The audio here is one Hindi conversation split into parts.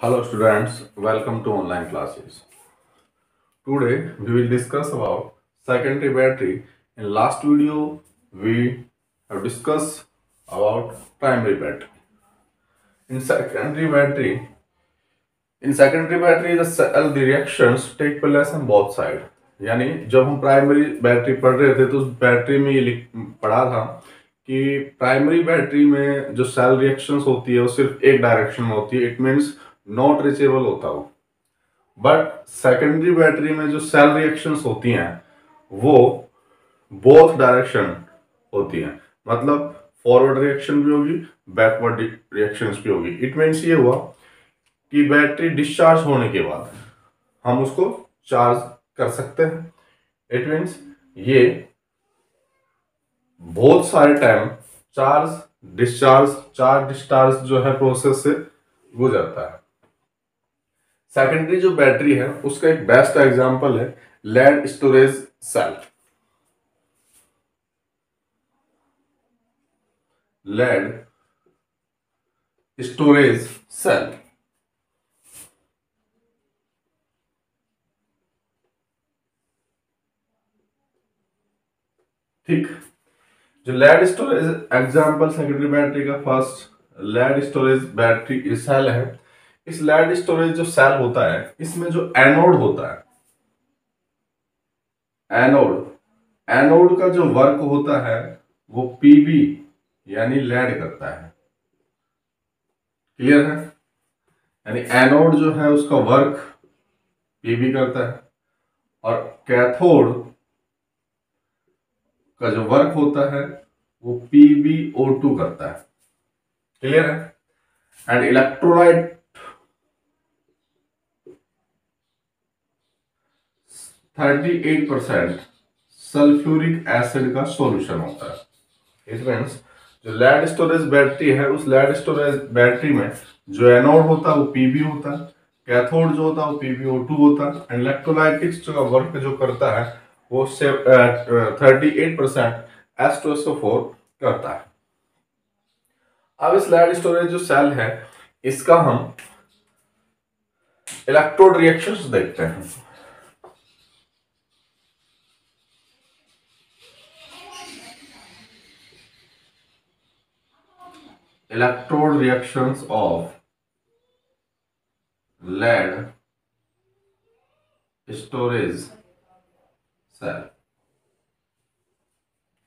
Hello students, welcome to online classes. Today we will discuss about secondary battery. In last video we have discussed about primary battery. In secondary battery, the cell reactions take place on both side. यानी जब हम प्राइमरी बैटरी पढ़ रहे थे तो उस बैटरी में पढ़ा था कि प्राइमरी बैटरी में जो सेल रिएक्शंस होती है वो सिर्फ एक डायरेक्शन में होती है. इट मीन्स नॉट रीचेबल होता हो. बट सेकेंडरी बैटरी में जो सेल रिएक्शंस होती हैं वो बोथ डायरेक्शन होती हैं. मतलब फॉरवर्ड रिएक्शन भी होगी, बैकवर्ड रिएक्शंस भी होगी. इट मीन्स ये हुआ कि बैटरी डिस्चार्ज होने के बाद हम उसको चार्ज कर सकते हैं. इट मीन्स ये बहुत सारे टाइम चार्ज डिस्चार्ज जो है प्रोसेस से गुजरता है. सेकेंडरी जो बैटरी है उसका एक बेस्ट एग्जांपल है lead storage cell. Lead storage cell ठीक. जो lead storage example secondary battery का first lead storage battery cell है. इस लेड स्टोरेज जो सेल होता है इसमें जो एनोड होता है, एनोड का जो वर्क होता है वो पीबी यानी लेड करता है. क्लियर है? यानी एनोड जो है उसका वर्क पीबी करता है और कैथोड का जो वर्क होता है वो PbO2 करता है. क्लियर है? एंड इलेक्ट्रोलाइट 38% सल्फ्यूरिक एसिड का सॉल्यूशन होता है. इट मीन्स जो लेड स्टोरेज बैटरी है उस लेड स्टोरेज बैटरी में जो एनोड होता है वो पीबी होता है, कैथोड जो होता है वो PbO2 होता है एंड इलेक्ट्रोलाइटिक्स जो वर्क जो करता है वो 38% H2SO4 करता है. अब इस लेड स्टोरेज जो सेल है इसका हम इलेक्ट्रोड रिएक्शंस देखते हैं. Electrode reactions of lead storage cell.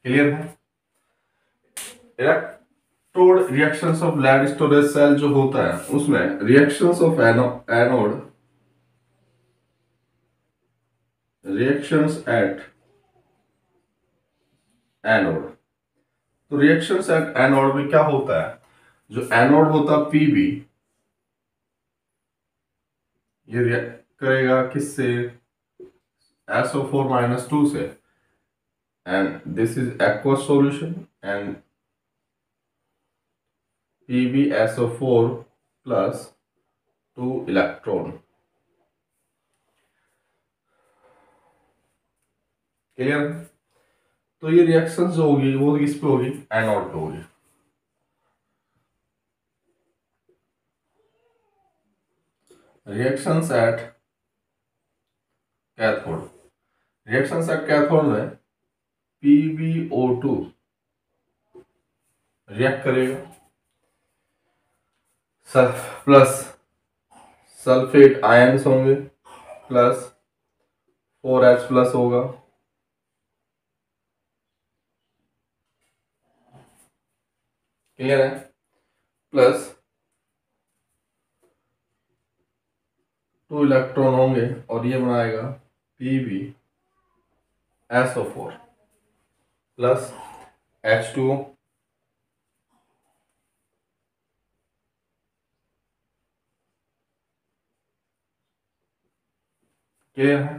Clear है? Electrode reactions of lead storage cell जो होता है उसमें reactions of anode reactions at anode. तो रिएक्शंस एट एनोड में क्या होता है? जो एनोड होता है पीबी ये रिएक्ट करेगा किससे? SO4-2 से and this is aqueous solution and PbSO4 plus 2 electron. Clear? तो ये रिएक्शन जो होगी वो किस पे होगी? एनोड पे होगी. Reactions at cathode. Reactions at cathode में PbO2 रिएक्ट करेगा प्लस सल्फेट आयंस होंगे प्लस 4H प्लस होगा. क्लियर है? प्लस 2 इलेक्ट्रॉन होंगे और ये बनाएगा PbSO4 प्लस H2O. क्लियर है?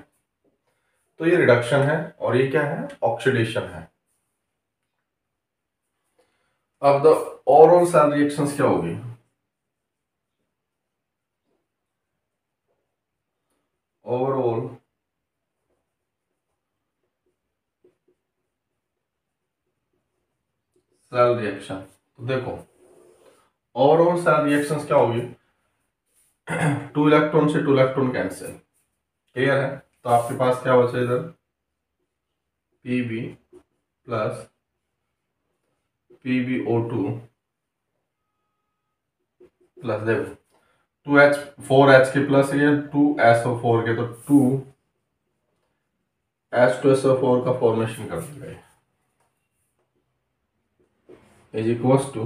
तो ये रिडक्शन है और ये क्या है? ऑक्सीडेशन है. अब द ओवरऑल सेल रिएक्शंस क्या होगी? Overall cell reaction. तो देखो ओवरऑल सेल रिएक्शंस क्या होगी? टू इलेक्ट्रॉन से टू इलेक्ट्रॉन कैंसिल, क्लियर है। तो आपके पास क्या बचा इधर, Pb प्लस PbO2 प्लस, देखो 2H 4H के प्लस ये 2SO4 के, तो 2H2SO4 का फॉर्मेशन कर देंगे, is equals to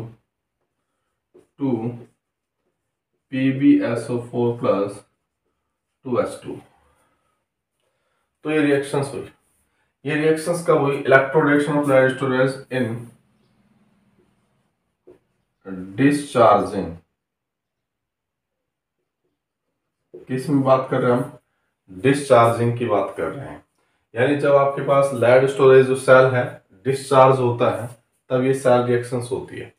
2PbSO4 plus 2H2। तो ये रिएक्शंस हुई, ये रिएक्शंस कब हुई, इलेक्ट्रोडेक्शन of light storage in discharging, किस में बात कर रहे हैं हम, डिस्चार्जिंग की बात कर रहे हैं। यानी जब आपके पास लेड स्टोरेज जो सेल है डिस्चार्ज होता है, तब ये सेल रिएक्शंस होती है।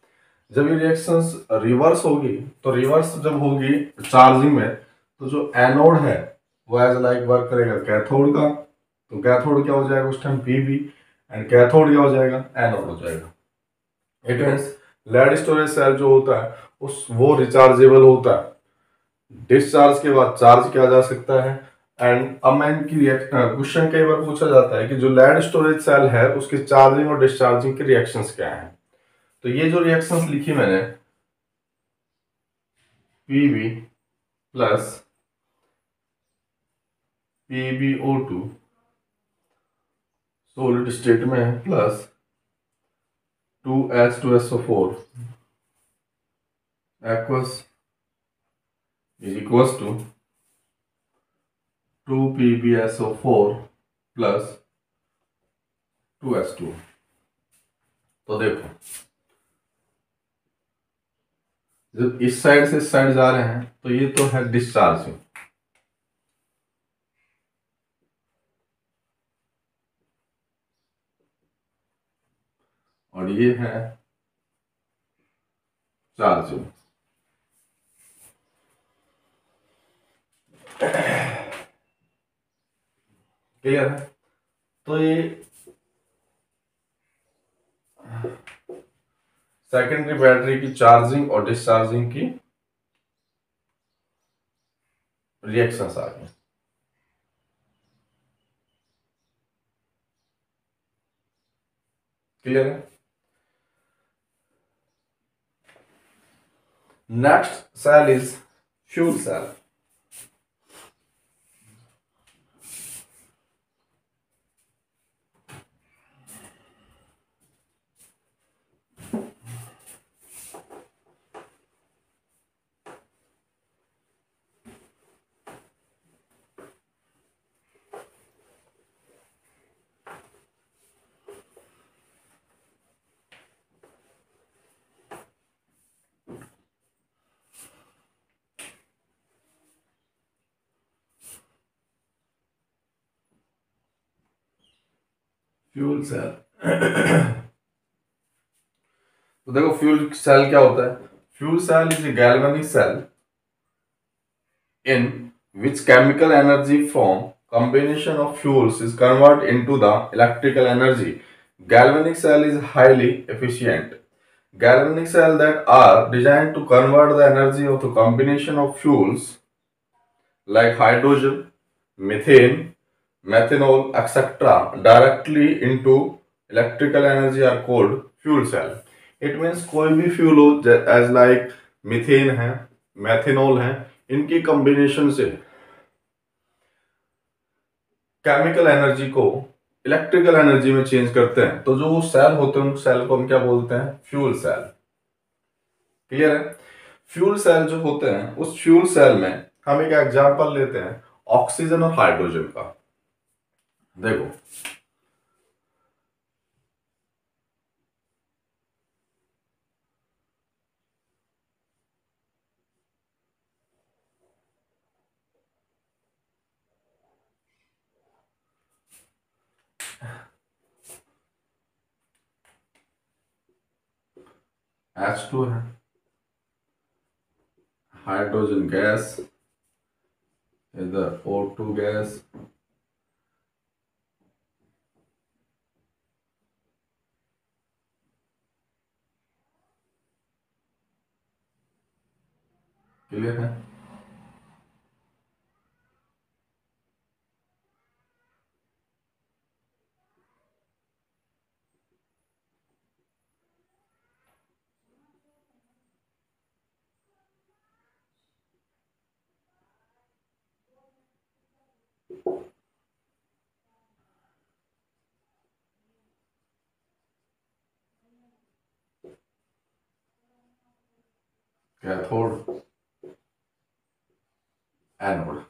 जब ये रिएक्शंस रिवर्स होगी, तो रिवर्स जब होगी चार्जिंग में, तो जो एनोड है वो एज लाइक वर्क करेगा कैथोड का, तो कैथोड क्या हो जाएगा उस टाइम Pb, एंड कैथोड क्या हो जाएगा, एनोड हो जाएगा। It means lead storage cell जो होता है उस वो रिचार्जेबल होता है, डिस्चार्ज के बाद चार्ज किया जा सकता है। एंड अब मैं इनकी क्वेश्चन कई बार पूछा जाता है कि जो लेड स्टोरेज सेल है उसकी चार्जिंग और डिस्चार्जिंग के रिएक्शंस क्या हैं। तो ये जो रिएक्शंस लिखी मैंने, Pb plus PbO2 solid state में है plus 2H2SO4 aqueous is equals to 2PbSO4 plus 2H2। तो देखो जब इस साइड से इस साइड जा रहे हैं तो ये तो है डिस्चार्जिंग, और ये है चार्जिंग। क्लियर है। तो ये सेकेंडरी बैटरी की चार्जिंग और डिस्चार्जिंग की रिएक्शंस आ गई। क्लियर है। Next cell is fuel cell. Fuel cell तो देखो फ्यूल सेल क्या होता है, fuel cell is a galvanic cell in which chemical energy from combination of fuels is converted into the electrical energy. Galvanic cell is highly efficient. Galvanic cells that are designed to convert the energy of the combination of fuels like hydrogen, methane, methanol, etc. directly into electrical energy are called fuel cell. It means कोई भी फ्यूल हो as like मीथेन है, मैथेनॉल है, इनकी कॉम्बिनेशन से केमिकल एनर्जी को इलेक्ट्रिकल एनर्जी में चेंज करते हैं, तो जो वो सेल होते हैं उन सेल को हम क्या बोलते हैं, फ्यूल सेल। क्लियर है। फ्यूल सेल जो होते हैं उस फ्यूल सेल में हम एक एग्जांपल लेते हैं ऑक्सीजन और हाइड्रोजन का। देखो H2 है, हाइड्रोजन गैस, इधर O2 गैस, क्लियर है। Cathode, anode.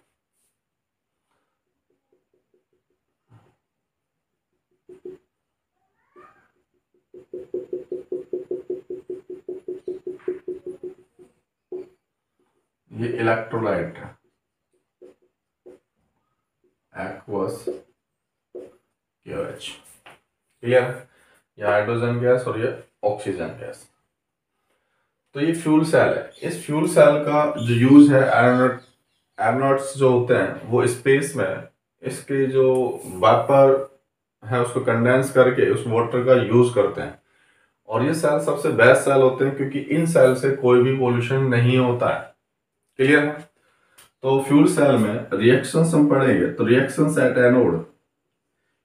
ये इलेक्ट्रोलाइट है, एक्वस KOH। क्लियर? ये हाइड्रोजन गैस और ये ऑक्सीजन गैस। तो ये फ्यूल सेल है। इस फ्यूल सेल का जो यूज है, एरोनॉट्स जो होते हैं वो स्पेस में इसके जो वेपर है उसको कंडेंस करके उस वाटर का यूज करते हैं। और ये सेल सबसे बेस्ट सेल होते हैं क्योंकि इन सेल से कोई भी पोल्यूशन नहीं होता है। क्लियर है? तो फ्यूल सेल में रिएक्शंस हम पढ़ेंगे। तो reactions at anode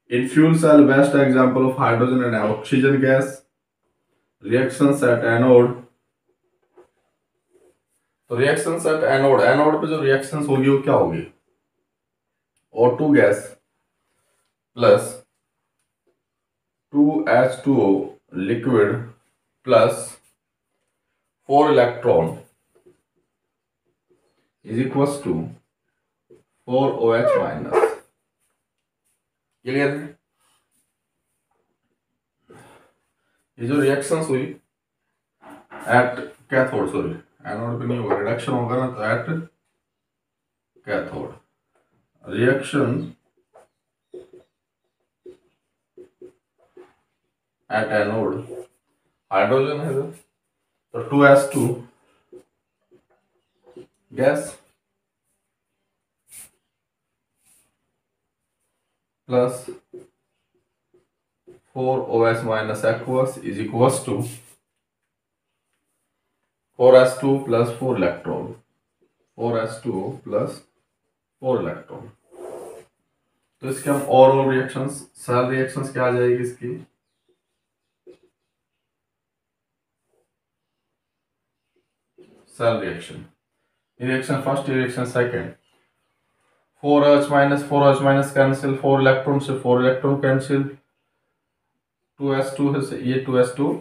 in fuel cell, best example of hydrogen and oxygen gas reactions at anode। तो रिएक्शंस एट एनोड, एनोड पे जो रिएक्शंस होगी वो क्या होगी? O2 gas plus 2H2O liquid plus 4 electron is equals to 4OH minus. Clear है? ये जो रिएक्शंस हुई एट कैथोड, सॉरी एनोड पे नहीं होगा, रिडक्शन होगा ना, तो at cathode reaction at anode, hydrogen है तो 2S2 gas plus 4OH minus aqueous is equals to 4S2 plus 4 electron, 4S2 plus 4 electron. तो इसके हम ओवरऑल रिएक्शंस, सेल रिएक्शंस क्या आ जाएगी इसकी? Cell reaction, reaction first, reaction second, 4OH minus cancel, 4 electron से 4 इलेक्ट्रॉन कैंसिल, 2S2 से ये 2S2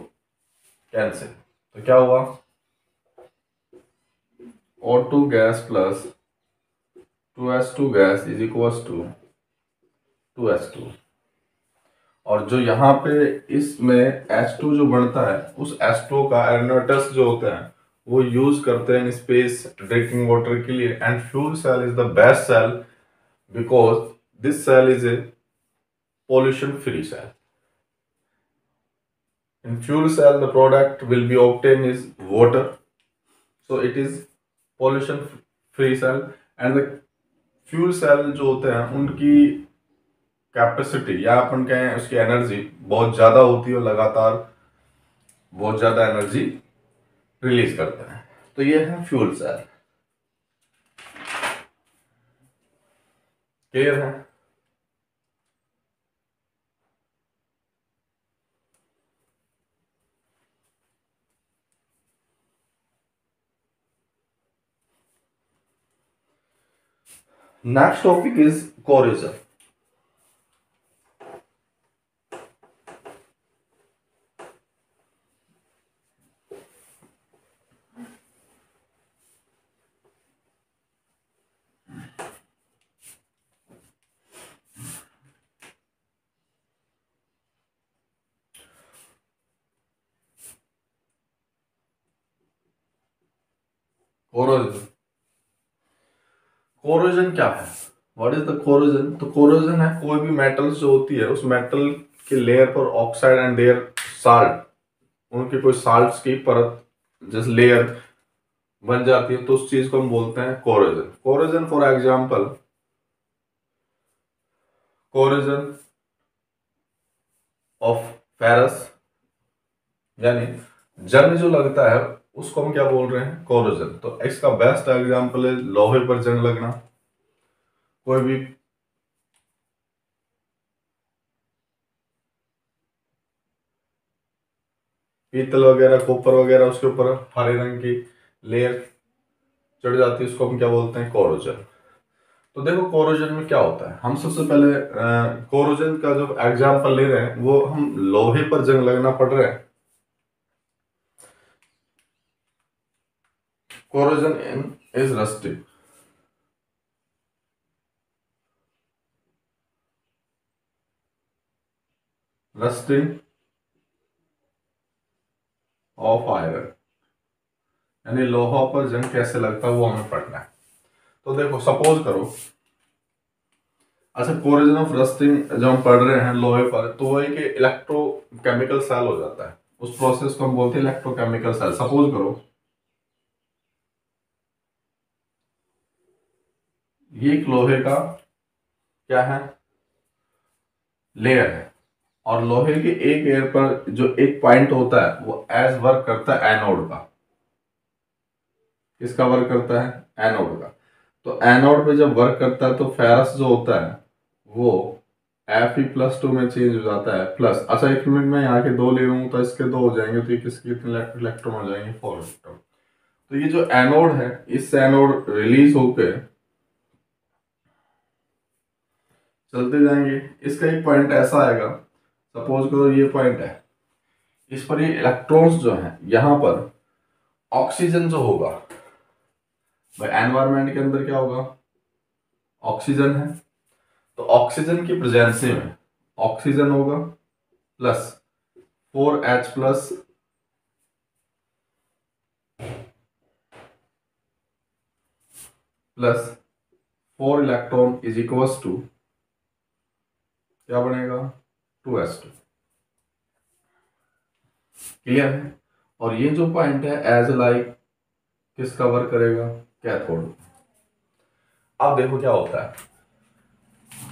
कैंसिल। तो क्या हुआ? O2 gas plus 2S2 gas is equals to 2S2। और जो यहाँ पे इसमें H2 जो बनता है उस H2 का एरोनॉट्स जो होते हैं वो यूज करते हैं इन स्पेस ड्रिंकिंग वाटर के लिए। And fuel cell is the best cell because this cell is a pollution free cell। In fuel cell the product will be obtained is water, so it is pollution free cell। and the fuel cell जो होते हैं उनकी कैपेसिटी या अपन कहें उसकी एनर्जी बहुत ज्यादा होती है, लगातार बहुत ज्यादा एनर्जी रिलीज करते हैं। तो ये है फ्यूल सेल। क्लियर है? Next topic is corrosion. Corrosion, corrosion क्या है? What is the corrosion? तो कोरोजन है कोई भी मेटल्स जो होती है उस मेटल के लेयर पर ऑक्साइड एंड देयर साल्ट, उनके कोई साल्ट्स की परत जैसे लेयर बन जाती है तो उस चीज को हम बोलते हैं corrosion. Corrosion for example, corrosion of ferrous, यानी जंग जो लगता है उसको हम क्या बोल रहे हैं? कोरोजन। तो इसका बेस्ट एग्जांपल है लोहे पर जंग लगना। कोई भी पीतल वगैरह, कॉपर वगैरह, उसके ऊपर हरे रंग की लेयर चढ़ जाती है, उसको हम क्या बोलते हैं? कोरोजन। तो देखो कोरोजन में क्या होता है, हम सबसे पहले कोरोजन का जो एग्जांपल ले रहे हैं वो हम लोहे पर जंग लगना पड़ रहा है। Corrosion in is rusting, rusting of iron, यानी लोहा पर जंग कैसे लगता है वो हमें पढ़ना है। तो देखो सपोज करो, अच्छा कोरिजन ऑफ रस्टिंग जब हम पढ़ रहे हैं लोहे पर, तो वो एक इलेक्ट्रोकेमिकल सेल हो जाता है, उस प्रोसेस को हम बोलते हैं इलेक्ट्रोकेमिकल सेल। सपोज करो ये एक लोहे का क्या है, लेयर है, और लोहे के एक एयर पर जो एक पॉइंट होता है वो एज वर्क करता है एनोड का। किसका वर्क करता है, एनोड का। तो एनोड पे जब वर्क करता है तो फेरस जो होता है वो Fe+2 में चेंज हो जाता है प्लस। अच्छा एक मिनट में यहाँ के दो ले लूँ तो इसके दो हो जाएंगे, तो ये किसके कितने इलेक्ट्रॉन हो जाएंगे, 4 इलेक्ट्रॉन। तो ये जो एनोड है, इससे एनोड रिलीज होकर चलते जाएंगे। इसका एक पॉइंट ऐसा आएगा, सपोज करो ये पॉइंट है, इस पर ये इलेक्ट्रॉन्स जो हैं यहाँ पर ऑक्सीजन जो होगा, भाई एनवायरमेंट के अंदर क्या होगा, ऑक्सीजन है, तो ऑक्सीजन की प्रेजेंस में ऑक्सीजन होगा plus 4H plus plus 4 electron is equals to क्या बनेगा, 2s2। क्लियर है। और ये जो पॉइंट है एज लाइक किसका वर्क करेगा, कैथोड। अब देखो क्या होता है,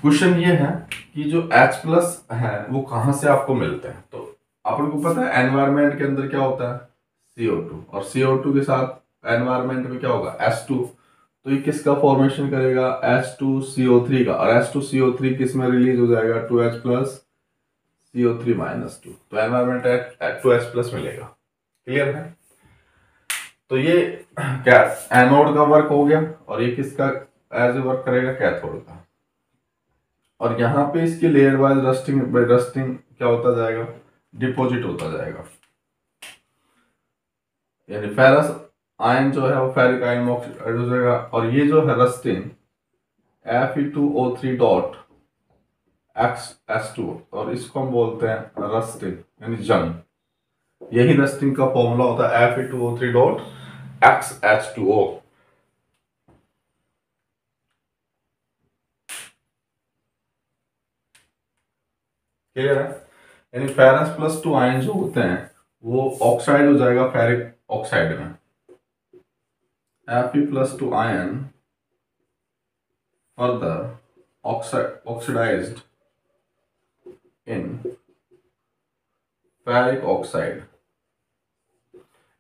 क्वेश्चन ये है कि जो H प्लस है वो कहां से आपको मिलते हैं। तो अपन को पता है एनवायरमेंट के अंदर क्या होता है, CO2, और CO2 के साथ एनवायरमेंट में क्या होगा, H2। तो ये किसका फॉर्मेशन करेगा, H2CO3 का, और H2CO3 किस में रिलीज हो जाएगा, 2H प्लस CO3-2। तो एनवायरमेंट 2H प्लस मिलेगा। क्लियर है। तो ये क्या एनोड का वर्क हो गया, और ये किसका एज ए वर्क करेगा, कैथोड का। और यहाँ पे इसकी लेयर वाइज रस्टिंग क्या होता जाएगा, डिपॉजिट होता जाएगा, यानी फेरस आयन जो है वो फेरिक आयन में ऑक्सीडाइज हो जाएगा। और ये जो है रस्टिंग Fe2O3 डॉट XS2, और इसको हम बोलते हैं रस्टिंग यानी जंग। यही रस्टिंग का फॉर्मूला होता है Fe2O3 डॉट XH2O। क्लियर है। यानी फेरस प्लस 2 आयन जो होते हैं वो ऑक्साइड हो जाएगा फेरिक ऑक्साइड में, Fe+2 ion further oxidized in ferric oxide।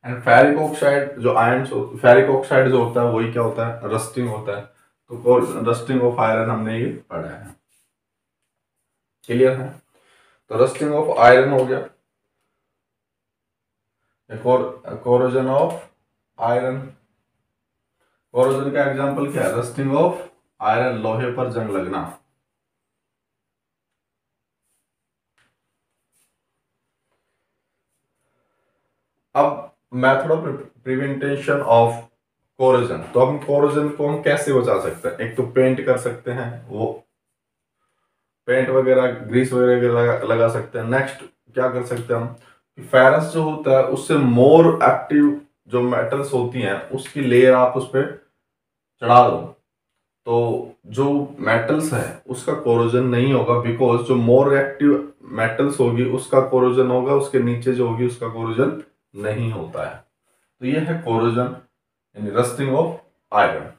And ferric oxide जो आयन्स, फेरिक ऑक्साइड जो होता है वही क्या होता है, रस्टिंग होता है। तो रस्टिंग ऑफ आयरन हमने ये पढ़ा है। क्लियर है। तो रस्टिंग ऑफ आयरन हो गया। एक और कोरोजन ऑफ आयरन, कोरोजन का एग्जांपल क्या है, रस्टिंग ऑफ आयरन, लोहे पर जंग लगना। अब method of prevention of corrosion. तो हम कोरोजन को हम कैसे बचा सकते हैं, एक तो पेंट कर सकते हैं, वो पेंट वगैरह ग्रीस वगैरह लगा सकते हैं। नेक्स्ट क्या कर सकते हैं हम, फेरस जो होता है उससे मोर एक्टिव जो मेटल्स होती हैं उसकी लेयर आप उस पर चढ़ा दो, तो जो मेटल्स है उसका कोरोजन नहीं होगा, बिकॉज जो मोर एक्टिव मेटल्स होगी उसका कोरोजन होगा, उसके नीचे जो होगी उसका कोरोजन नहीं होता है। तो ये है कोरोजन यानी रस्टिंग ऑफ आयरन।